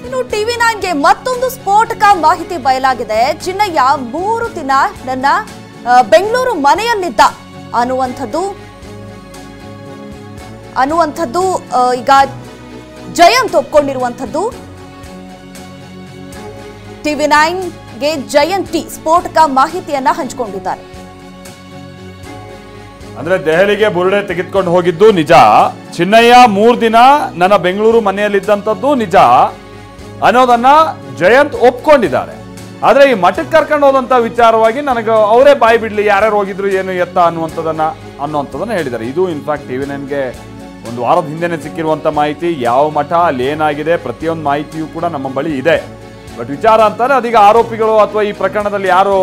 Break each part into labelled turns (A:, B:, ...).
A: ಇನ್ನು TV9ಗೆ ಮತ್ತೊಂದು ಸ್ಫೋಟಕ ಮಾಹಿತಿ ಬಯಲಾಗಿದೆ. ಚಿನ್ನಯ್ಯ 3 ದಿನ ನನ್ನ ಬೆಂಗಳೂರು ಮನೆಯಲ್ಲಿದ್ದ ಅನ್ನುವಂಥದ್ದು ಈಗ ಜಯಂತ್ ಒಪ್ಕೊಂಡಿರುವಂಥದ್ದು. TV9ಗೆ ಜಯಂತ್ ಟಿ ಸ್ಫೋಟಕ ಮಾಹಿತಿಯನ್ನ ಹಂಚಿಕೊಂಡಿದ್ದಾರೆ.
B: ಅಂದ್ರೆ ದೆಹಲಿಗೆ ಬುರುಡೆ ತೆಗೆದುಕೊಂಡು ಹೋಗಿದ್ದು ನಿಜ, ಚಿನ್ನಯ್ಯ 3 ದಿನ ನನ್ನ ಬೆಂಗಳೂರು ಮನೆಯಲ್ಲಿದ್ದಂಥದ್ದು ನಿಜ ಅನ್ನೋದನ್ನ ಜಯಂತ್ ಒಪ್ಕೊಂಡಿದ್ದಾರೆ. ಆದ್ರೆ ಈ ಮಠಕ್ಕೆ ಕರ್ಕೊಂಡು ಹೋದಂತ ವಿಚಾರವಾಗಿ ನನಗೆ ಅವರೇ ಬಾಯಿ ಬಿಡ್ಲಿ ಯಾರ್ಯಾರು ಹೋಗಿದ್ರು ಏನು ಎತ್ತ ಅನ್ನುವಂಥದ್ದನ್ನ ಹೇಳಿದ್ದಾರೆ. ಇದು ಇನ್ಫ್ಯಾಕ್ಟ್ TV9ಗೆ ಒಂದು ವಾರದ ಹಿಂದೆನೆ ಸಿಕ್ಕಿರುವಂತ ಮಾಹಿತಿ. ಯಾವ ಮಠ ಅಲ್ಲಿ ಏನಾಗಿದೆ ಪ್ರತಿಯೊಂದು ಮಾಹಿತಿಯೂ ಕೂಡ ನಮ್ಮ ಬಳಿ ಇದೆ. ಬಟ್ ವಿಚಾರ ಅಂತಾರೆ ಅದೀಗ ಆರೋಪಿಗಳು ಅಥವಾ ಈ ಪ್ರಕರಣದಲ್ಲಿ ಯಾರು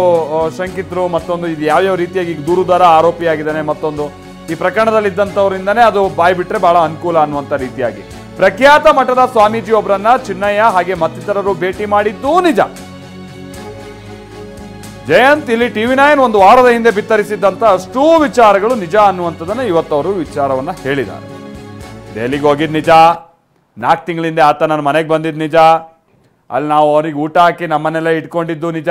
B: ಶಂಕಿತರು, ಮತ್ತೊಂದು ಇದು ಯಾವ್ಯಾವ ರೀತಿಯಾಗಿ ದೂರುದಾರ ಆರೋಪಿಯಾಗಿದ್ದಾನೆ, ಮತ್ತೊಂದು ಈ ಪ್ರಕರಣದಲ್ಲಿ ಇದ್ದಂಥವರಿಂದನೇ ಅದು ಬಾಯಿ ಬಿಟ್ರೆ ಬಹಳ ಅನುಕೂಲ ಅನ್ನುವಂಥ ರೀತಿಯಾಗಿ ಪ್ರಖ್ಯಾತ ಮಠದ ಸ್ವಾಮೀಜಿ ಒಬ್ಬರನ್ನ ಚಿನ್ನಯ್ಯ ಹಾಗೆ ಮತ್ತಿತರರು ಭೇಟಿ ಮಾಡಿದ್ದೂ ನಿಜ. ಜಯಂತ್ ಇಲ್ಲಿ TV9 ಒಂದು ವಾರದ ಹಿಂದೆ ಬಿತ್ತರಿಸಿದ್ದಂತ ಅಷ್ಟೂ ವಿಚಾರಗಳು ನಿಜ ಅನ್ನುವಂಥದ್ದನ್ನ ಇವತ್ತವರು ವಿಚಾರವನ್ನ ಹೇಳಿದ್ದಾರೆ. ದೆಹಲಿಗೆ ಹೋಗಿದ್ ನಿಜ, 4 ತಿಂಗಳಿಂದ ಆತ ನನ್ನ ಮನೆಗೆ ಬಂದಿದ್ ನಿಜ, ಅಲ್ಲಿ ನಾವು ಅವ್ರಿಗೆ ಊಟ ಹಾಕಿ ನಮ್ಮನ್ನೆಲ್ಲ ಇಟ್ಕೊಂಡಿದ್ದು ನಿಜ,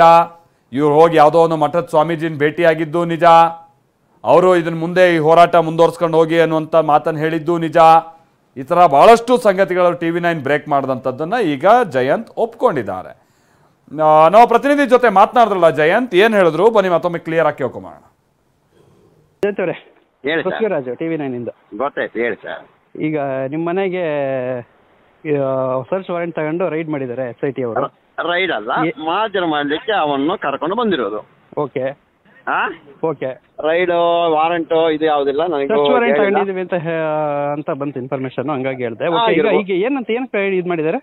B: ಇವ್ರು ಹೋಗಿ ಯಾವುದೋ ಒಂದು ಮಠದ ಸ್ವಾಮೀಜಿನ ಭೇಟಿಯಾಗಿದ್ದು ನಿಜ, ಅವರು ಇದನ್ನ ಮುಂದೆ ಈ ಹೋರಾಟ ಮುಂದುವರ್ಸ್ಕೊಂಡು ಹೋಗಿ ಅನ್ನುವಂಥ ಮಾತನ್ನು ಹೇಳಿದ್ದು ನಿಜ. ಈ ಥರ ಬಹಳಷ್ಟು ಸಂಗತಿಗಳು TV9 ಬ್ರೇಕ್ ಮಾಡಿದಂಥದ್ದನ್ನ ಈಗ ಜಯಂತ್ ಒಪ್ಕೊಂಡಿದ್ದಾರೆ. ನಾವು ಪ್ರತಿನಿಧಿ ಜೊತೆ ಮಾತನಾಡಿದ್ರಲ್ಲ ಜಯಂತ್, ಏನ್ ಹೇಳಿದ್ರು ಬನ್ನಿ ಮತ್ತೊಮ್ಮೆ ಕ್ಲಿಯರ್ ಆಗಿ ಕೇಳ್ಕೊಂಬೋಣ.
C: ಪೃಥ್ವಿರಾಜ್ TV9 ಇಂದ
D: ಗೊತ್ತಾಯ್ತು, ಹೇಳಿ ಸರ್.
C: ಈಗ ನಿಮ್ಮ ಮನೆಗೆ ಸರ್ಚ್ ವಾರೆಂಟ್ ತಗೊಂಡು ರೈಡ್ ಮಾಡಿದ್ದಾರೆ SIT ಅವರು.
D: ರೈಡ್ ಅಲ್ಲ, ಮಾಜರ್ ಮಾಡ್ಲಿಕ್ಕೆ ಅವನ್ನು ಕರ್ಕೊಂಡು ಬಂದಿರೋದು.
C: ಓಕೆ ಓಕೆ,
D: ರೈಡ್ ವಾರಂಟ್ ಇದು ಯಾವುದಿಲ್ಲ ನನಗೆ.
C: ಸರ್ಚ್ ವಾರೆಂಟ್ ತಗೊಂಡಿದೀವಿ ಅಂತ ಬಂತು ಇನ್ಫಾರ್ಮೇಶನ್, ಹಂಗಾಗಿ ಹೇಳಿದೆ. ಈಗ ಏನಂತ ಇದು ಮಾಡಿದ್ದಾರೆ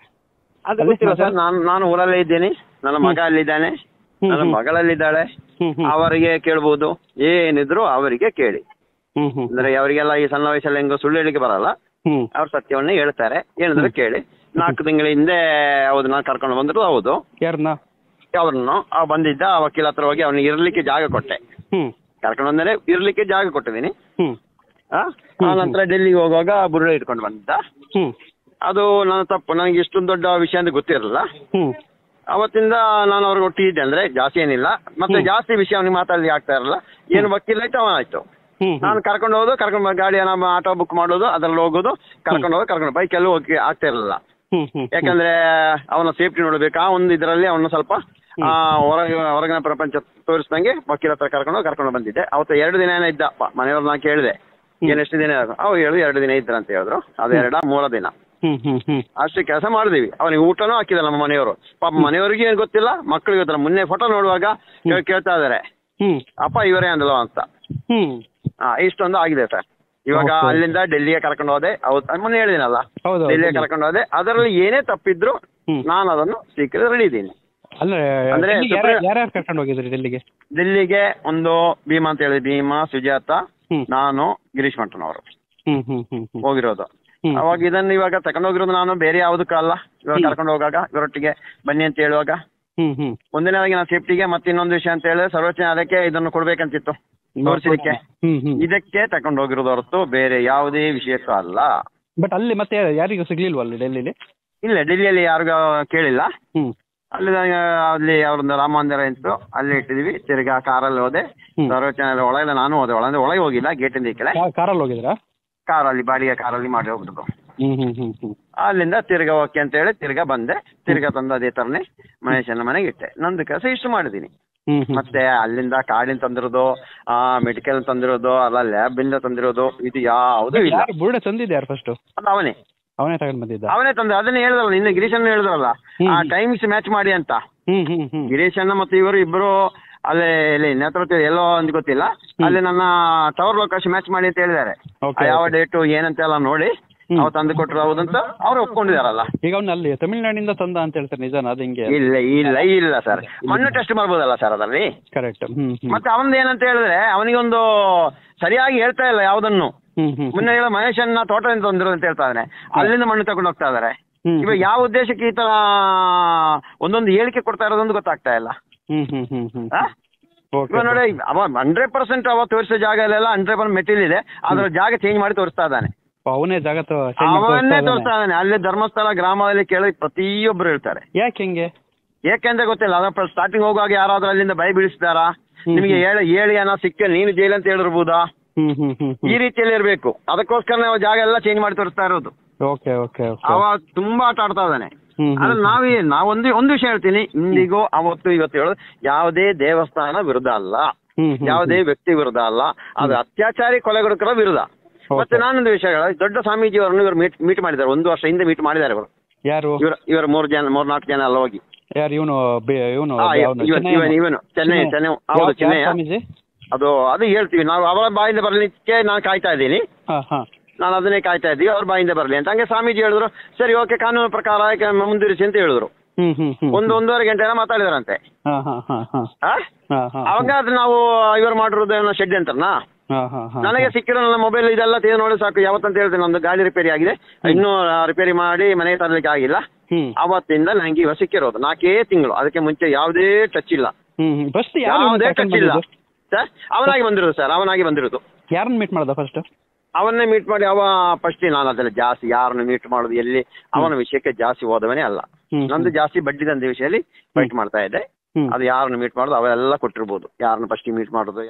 D: ಅದು ಗೊತ್ತಿಲ್ಲ ಸರ್. ನಾನು ಊರಲ್ಲೇ ಇದ್ದೇನೆ, ನನ್ನ ಮಗ ಅಲ್ಲಿದ್ದಾನೆ, ನನ್ನ ಮಗಳಲ್ಲಿದ್ದಾಳೆ. ಅವರಿಗೆ ಕೇಳ್ಬೋದು, ಏನಿದ್ರು ಅವರಿಗೆ ಕೇಳಿ. ಅಂದ್ರೆ ಅವರಿಗೆಲ್ಲ ಈ ಸಣ್ಣ ವಯಸ್ಸಲ್ಲಿ ಹೆಂಗೋ ಸುಳ್ಳು ಹೇಳಿಕೆ ಬರಲ್ಲ, ಅವ್ರ ಸತ್ಯವನ್ನೇ ಹೇಳ್ತಾರೆ. ಏನಿದ್ರು ಕೇಳಿ. 4 ತಿಂಗಳ ಹಿಂದೆ ಹೌದು ನಾನು ಕರ್ಕೊಂಡು ಬಂದ್ರು. ಹೌದು, ಅವ್ರನ್ನು ಬಂದಿದ್ದ ವಕೀಲ ಹತ್ರ ಹೋಗಿ ಅವನಿಗೆ ಇರ್ಲಿಕ್ಕೆ ಜಾಗ ಕೊಟ್ಟೆ. ಕರ್ಕೊಂಡು ಬಂದರೆ ಇರ್ಲಿಕ್ಕೆ ಜಾಗ ಕೊಟ್ಟಿದ್ದೀನಿ. ಆ ನಂತರ ಡೆಲ್ಲಿಗೆ ಹೋಗುವಾಗ ಬುರುಡೆ ಇಟ್ಕೊಂಡು ಬಂದಿದ್ದ. ಅದು ನನ್ನ ತಪ್ಪು, ನನಗೆ ಇಷ್ಟೊಂದು ದೊಡ್ಡ ವಿಷಯ ಅಂತ ಗೊತ್ತಿರಲಿಲ್ಲ. ಅವತ್ತಿಂದ ನಾನು ಅವ್ರಿಗೆ ಒಟ್ಟಿದ್ದೆ, ಅಂದ್ರೆ ಜಾಸ್ತಿ ಏನಿಲ್ಲ, ಮತ್ತೆ ಜಾಸ್ತಿ ವಿಷಯ ಅವನಿಗೆ ಮಾತಾಡ್ಲಿಕ್ಕೆ ಆಗ್ತಾ ಇರಲ್ಲ. ಏನು ವಕೀಲ ಆಯ್ತು ಅವನಾಯ್ತು. ನಾನು ಕರ್ಕೊಂಡು ಹೋಗೋದು, ಕರ್ಕೊಂಡು ಗಾಡಿ ನಮ್ಮ ಆಟೋ ಬುಕ್ ಮಾಡೋದು, ಅದ್ರಲ್ಲಿ ಹೋಗೋದು, ಕರ್ಕೊಂಡು ಬೈಕಲ್ಲಿ ಹೋಗಿ ಆಗ್ತಾ ಇರಲಿಲ್ಲ. ಯಾಕಂದ್ರೆ ಅವನ ಸೇಫ್ಟಿ ನೋಡ್ಬೇಕು. ಆ ಒಂದು ಇದರಲ್ಲಿ ಅವನ್ನ ಸ್ವಲ್ಪ ಹೊರಗಿನ ಪ್ರಪಂಚ ತೋರಿಸ್ದಂಗೆ ವಕೀಲ ಹತ್ರ ಕರ್ಕೊಂಡು ಬಂದಿದ್ದೆ. ಅವತ್ತು 2 ದಿನ ಏನೋ ಇದ್ದ. ಮನೆಯವ್ರು ನಾನು ಕೇಳಿದೆ ಎಷ್ಟು ದಿನ, ಅವ್ರು ಹೇಳುದು 2 ದಿನ ಇದ್ರ ಅಂತ ಹೇಳಿದ್ರು. ಅದು 2-3 ದಿನ ಅಷ್ಟೇ ಕೆಲಸ ಮಾಡಿದೀವಿ. ಅವನಿಗೆ ಊಟನೂ ಹಾಕಿದ ನಮ್ಮ ಮನೆಯವರು. ಪಾಪ ಮನೆಯವರಿಗೆ ಏನ್ ಗೊತ್ತಿಲ್ಲ, ಮಕ್ಕಳಿಗೆ ಗೊತ್ತಿಲ್ಲ. ಮೊನ್ನೆ ಫೋಟೋ ನೋಡುವಾಗ ಕೇಳ್ತಾ ಇದಾರೆ, ಅಪ್ಪ ಇವರೇ ಅಂದಲ್ವ ಅಂತ. ಇಷ್ಟೊಂದು ಆಗಿದೆ ಸರ್. ಇವಾಗ ಅಲ್ಲಿಂದ ಡೆಲ್ಲಿಗೆ ಕರ್ಕೊಂಡು ಹೋದೆ. ಮೊನ್ನೆ ಹೇಳಿದಿನಲ್ಲ, ಡೆಲ್ಲಿಗೆ ಕರ್ಕೊಂಡು ಹೋದೆ. ಅದರಲ್ಲಿ ಏನೇ ತಪ್ಪಿದ್ರು ನಾನು ಅದನ್ನು ಸ್ವೀಕರಿಸಿ ರೆಡಿ ಇದ್ದೀನಿ.
C: ಅಂದ್ರೆ ಕರ್ಕೊಂಡು ಹೋಗಿದ್ರಿ ಡೆಲ್ಲಿಗೆ?
D: ಡೆಲ್ಲಿಗೆ ಒಂದು ಭೀಮಾ ಅಂತ ಹೇಳಿದ್ವಿ, ಭೀಮಾ, ಸುಜಾತ, ನಾನು, ಗಿರೀಶ್ ಮಠನವರು ಹೋಗಿರೋದು. ಅವಾಗ ಇದನ್ನು ಇವಾಗ ತಗೊಂಡೋಗಿರೋದು ನಾನು ಬೇರೆ ಯಾವುದಕ್ಕಲ್ಲ. ಇವಾಗ ಕರ್ಕೊಂಡು ಹೋಗಾಗ ಇವರೊಟ್ಟಿಗೆ ಬನ್ನಿ ಅಂತ ಹೇಳುವಾಗ ಒಂದನೇದಾಗಿ ನಾನು ಸೇಫ್ಟಿಗೆ, ಮತ್ತೆ ಇನ್ನೊಂದು ವಿಷಯ ಅಂತ ಹೇಳಿದ್ರೆ ಸರ್ವೋಚ್ಚ ನ್ಯಾಯಾಲಯಕ್ಕೆ ಇದನ್ನು ಕೊಡ್ಬೇಕಂತಿತ್ತು ತೋರಿಸಲಿಕ್ಕೆ. ಇದಕ್ಕೆ ತಗೊಂಡು ಹೋಗಿರೋದು ಹೊರತು ಬೇರೆ ಯಾವುದೇ ವಿಷಯಕ್ಕೂ ಅಲ್ಲ.
C: ಬಟ್ ಅಲ್ಲಿ ಮತ್ತೆ ಯಾರಿಗೂ ಸಿಗ್ಲಿಲ್ವಲ್ಲ ಡೆಲ್ಲಿಲಿ?
D: ಇಲ್ಲ, ಡೆಲ್ಲಿಯಲ್ಲಿ ಯಾರಿಗೂ ಕೇಳಿಲ್ಲ. ಅಲ್ಲಿ ಅವ್ರದ್ದು ರಾಮ ಮಂದಿರ ಇತ್ತು, ಅಲ್ಲಿ ಇಟ್ಟಿದೀವಿ. ತಿರ್ಗಾ ಕಾರಲ್ಲಿ ಹೋದೆ, ಸರ್ವೋಚ್ಚ ನ್ಯಾಯಾಲಯ ಒಳಗೆ ನಾನು ಹೋದೆ. ಒಳಗೆ ಹೋಗಿಲ್ಲ, ಗೇಟಿಂದ ಈ ಕಡೆ
C: ಕಾರಲ್ಲಿ ಹೋಗಿದ್ರಾ?
D: ಕಾರಲ್ಲಿ, ಬಾಡಿಗೆ ಕಾರಲ್ಲಿ ಮಾಡಿ ಹೋಗ್ಬಿಟ್ಟು ಅಲ್ಲಿಂದ ತಿರ್ಗಾ ಓಕೆ ಅಂತ ಹೇಳಿ ತಿರ್ಗಾ ಬಂದೆ. ತಿರ್ಗಾ ತಂದು ಅದೇ ತರನೇ ಮಹೇಶನ ಮನೆಗೆ ಇಟ್ಟೆ. ನಂದು ಕೆಲಸ ಇಷ್ಟು ಮಾಡಿದೀನಿ. ಮತ್ತೆ ಅಲ್ಲಿಂದ ಕಾರ್ಡಿನ ತಂದಿರೋದು, ಮೆಡಿಕಲ್ ತಂದಿರೋದು, ಅಲ್ಲ ಲ್ಯಾಬ್ ಇಂದ ತಂದಿರೋದು, ಇದು ಯಾವುದು ಇಲ್ಲ.
C: ಬುರುಡೆ ತಂದಿದ್ದೆ ಯಾರು ಫಸ್ಟ್?
D: ಅದು ಅವನೇ
C: ತಗೊಂಡ್ ಬಂದಿದ್ದ.
D: ಅವನೇ ತಂದ. ಅದನ್ನ ಹೇಳಿದ್ರಲ್ಲ ನಿನ್ನೆ, ಗಿರೀಶನ್ನ ಹೇಳಿದ್ರಲ್ಲ, ಆ ಟೈಮಿಂಗ್ಸ್ ಮ್ಯಾಚ್ ಮಾಡಿ ಅಂತ. ಗಿರೀಶನ್ನ ಮತ್ತೆ ಇವರು ಇಬ್ರು ಅಲ್ಲೇ ನೇತೃತ್ವ ಎಲ್ಲೋ ಅಂತ ಗೊತ್ತಿಲ್ಲ, ಅಲ್ಲಿ ನನ್ನ ಟವರ್ ಲೊಕೇಶನ್ ಮ್ಯಾಚ್ ಮಾಡಿ ಅಂತ ಹೇಳಿದ್ದಾರೆ. ಯಾವ ಡೇಟು ಏನಂತ ಎಲ್ಲ ನೋಡಿ ಅವ್ರು ತಂದು ಕೊಟ್ಟರು ಹೌದಂತ ಅವ್ರು ಒಪ್ಕೊಂಡಿದಾರಲ್ಲ.
C: ಈಗ ಅವ್ನು ಅಲ್ಲಿ ತಮಿಳ್ನಾಡಿಂದ ತಂದ ಅಂತ ಹೇಳ್ತಾರೆ, ನಿಜಾನ ಅದು? ಹಿಂಗೆ
D: ಇಲ್ಲ ಸರ್, ಮಣ್ಣು ಟೆಸ್ಟ್ ಮಾಡ್ಬೋದಲ್ಲ ಸರ್ ಅದರಲ್ಲಿ.
C: ಕರೆಕ್ಟ್.
D: ಮತ್ತೆ ಅವನದು ಏನಂತ ಹೇಳಿದ್ರೆ ಅವನಿಗೊಂದು ಸರಿಯಾಗಿ ಹೇಳ್ತಾ ಇಲ್ಲ ಯಾವುದನ್ನು. ಮುನ್ನೆ ಹೇಳೋ ಮಹೇಶನ್ನ ತೋಟದಿಂದ ತಂದಿರೋದು ಅಂತ ಹೇಳ್ತಾ ಇದ್ದಾನೆ, ಅಲ್ಲಿಂದ ಮಣ್ಣು ತಗೊಂಡು ಹೋಗ್ತಾ ಇದಾರೆ. ಇವಾಗ ಯಾವ ಉದ್ದೇಶಕ್ಕೆ ಈ ತರ ಒಂದೊಂದು ಹೇಳಿಕೆ ಕೊಡ್ತಾ ಇರೋದೊಂದು ಗೊತ್ತಾಗ್ತಾ ಇಲ್ಲ. ನೋಡಿ, 100% ಅವ ತೋರಿಸೋ ಜಾಗ ಇಲ್ಲ, 100% ಮೆಟೀರಿಯಲ್ ಇದೆ, ಅದ್ರ ಜಾಗ ಚೇಂಜ್ ಮಾಡಿ ತೋರಿಸ್ತಾ ಇದ್ದಾನೆ.
C: ಅವನೇ ಜಾಗ
D: ಅವನ್ನೇ ತೋರಿಸ್ತಾ ಇದ್ದಾನೆ. ಅಲ್ಲಿ ಧರ್ಮಸ್ಥಳ ಗ್ರಾಮದಲ್ಲಿ ಕೇಳಿ ಪ್ರತಿಯೊಬ್ರು ಹೇಳ್ತಾರೆ.
C: ಯಾಕೆ ಹೆಂಗೆ?
D: ಯಾಕೆಂದ್ರೆ ಗೊತ್ತಿಲ್ಲ. ಅದ ಸ್ಟಾರ್ಟಿಂಗ್ ಹೋಗುವಾಗ ಯಾರಾದ್ರೂ ಅಲ್ಲಿಂದ ಭಯ ಬೀಳಿಸ್ತಾರಾ, ನಿಮಗೆ ಹೇಳಿ ಏನೋ ಸಿಕ್ಕ ನೀನು ಜೈಲ್ ಅಂತ ಹೇಳಿರ್ಬೋದಾ, ಈ ರೀತಿಯಲ್ಲಿ ಇರ್ಬೇಕು. ಅದಕ್ಕೋಸ್ಕರ ನಾವು ಜಾಗ ಎಲ್ಲ ಚೇಂಜ್ ಮಾಡಿ ತೋರಿಸ್ತಾ ಇರೋದು. ಅವ ತುಂಬಾ ಆಟ ಆಡ್ತಾ ಇದ್ದಾನೆ. ಅದ್ರ ನಾವೊಂದು ವಿಷಯ ಹೇಳ್ತೀನಿ, ಇಂದಿಗೂ ಅವತ್ತು ಇವತ್ತು ಹೇಳೋದು, ಯಾವುದೇ ದೇವಸ್ಥಾನ ವಿರುದ್ಧ ಅಲ್ಲ, ಯಾವುದೇ ವ್ಯಕ್ತಿ ವಿರುದ್ಧ ಅಲ್ಲ, ಅದು ಅತ್ಯಾಚಾರಿ ಕೊಲೆಗಡುಕರ ವಿರುದ್ಧ. ಮತ್ತೆ ನಾನೊಂದು ವಿಷಯ ಹೇಳ, ದೊಡ್ಡ ಸ್ವಾಮೀಜಿ ಅವರನ್ನು ಇವರು ಮೀಟ್ ಮಾಡಿದ್ದಾರೆ, 1 ವರ್ಷ ಹಿಂದೆ ಮೀಟ್ ಮಾಡಿದ್ದಾರೆ ಇವರು.
C: ಯಾರು
D: ಇವರು 3-4 ಜನ ಎಲ್ಲ ಹೋಗಿ.
C: ಯಾರು? ಇವನು
D: ಚೆನ್ನೈ ಹೌದು, ಚೆನ್ನೈ. ಅದು ಹೇಳ್ತೀವಿ ನಾವು, ಅವರ ಬಾಯಿಂದ ಬರ್ಲಿಕ್ಕೆ ನಾನು ಕಾಯ್ತಾ ಇದ್ದೀನಿ. ನಾನು ಅದನ್ನೇ ಕಾಯ್ತಾ ಇದ್ದೀವಿ, ಅವ್ರ ಬಾಯಿಂದ ಬರ್ಲಿ ಅಂತ. ಹಂಗೆ ಸ್ವಾಮೀಜಿ ಹೇಳಿದ್ರು, ಸರಿ ಓಕೆ ಕಾನೂನು ಪ್ರಕಾರ ಮುಂದುವರಿಸಿ ಅಂತ ಹೇಳಿದ್ರು. 1-1.5 ಗಂಟೆ ಮಾತಾಡಿದಾರಂತೆ. ಅವಾಗ ಅದು ನಾವು ಇವರು ಮಾಡಿರೋದು ಶೆಡ್ ಅಂತನಾ, ನನಗೆ ಸಿಕ್ಕಿರೋ ನನ್ನ ಮೊಬೈಲ್ ಇದೆಲ್ಲ ತೆಗೆದು ನೋಡಿ ಸಾಕು. ಯಾವತ್ತಂತ ಹೇಳ್ತೇನೆ, ನಮ್ದು ಗಾಡಿ ರಿಪೇರಿ ಆಗಿದೆ, ಇನ್ನೂ ರಿಪೇರಿ ಮಾಡಿ ಮನೆಗೆ ತರಲಿಕ್ಕೆ ಆಗಿಲ್ಲ. ಅವತ್ತಿಂದ ನಂಗೆ ಇವಾಗ ಸಿಕ್ಕಿರೋದು 4 ತಿಂಗಳು. ಅದಕ್ಕೆ ಮುಂಚೆ ಯಾವುದೇ ಟಚ್ ಇಲ್ಲ, ಯಾವುದೇ ಟಚ್ ಇಲ್ಲ ಸರ್. ಅವನಾಗಿ ಬಂದಿರೋದು.
C: ಯಾರನ್ನ ಮೀಟ್ ಮಾಡ್ದ ಫಸ್ಟ್?
D: ಅವನ್ನೇ ಮೀಟ್ ಮಾಡಿ ಫಸ್ಟ್ ನಾನು ಅದೆಲ್ಲ ಜಾಸ್ತಿ ಯಾರನ್ನು ಮೀಟ್ ಮಾಡೋದು ಎಲ್ಲಿ ಅವನ ವಿಷಯಕ್ಕೆ ಜಾಸ್ತಿ ಹೋದವನೇ ಅಲ್ಲ. ನಂದು ಜಾಸ್ತಿ ಬಡ್ಡಿ ದಂಧೆ ವಿಷಯದಲ್ಲಿ ಫೈಟ್ ಮಾಡ್ತಾ ಇದ್ದೆ. ಅದು ಯಾರನ್ನು ಮೀಟ್ ಮಾಡೋದು ಅವೆಲ್ಲ ಕೊಟ್ಟಿರ್ಬೋದು. ಯಾರನ್ನು ಫಸ್ಟ್ ಮೀಟ್ ಮಾಡೋದು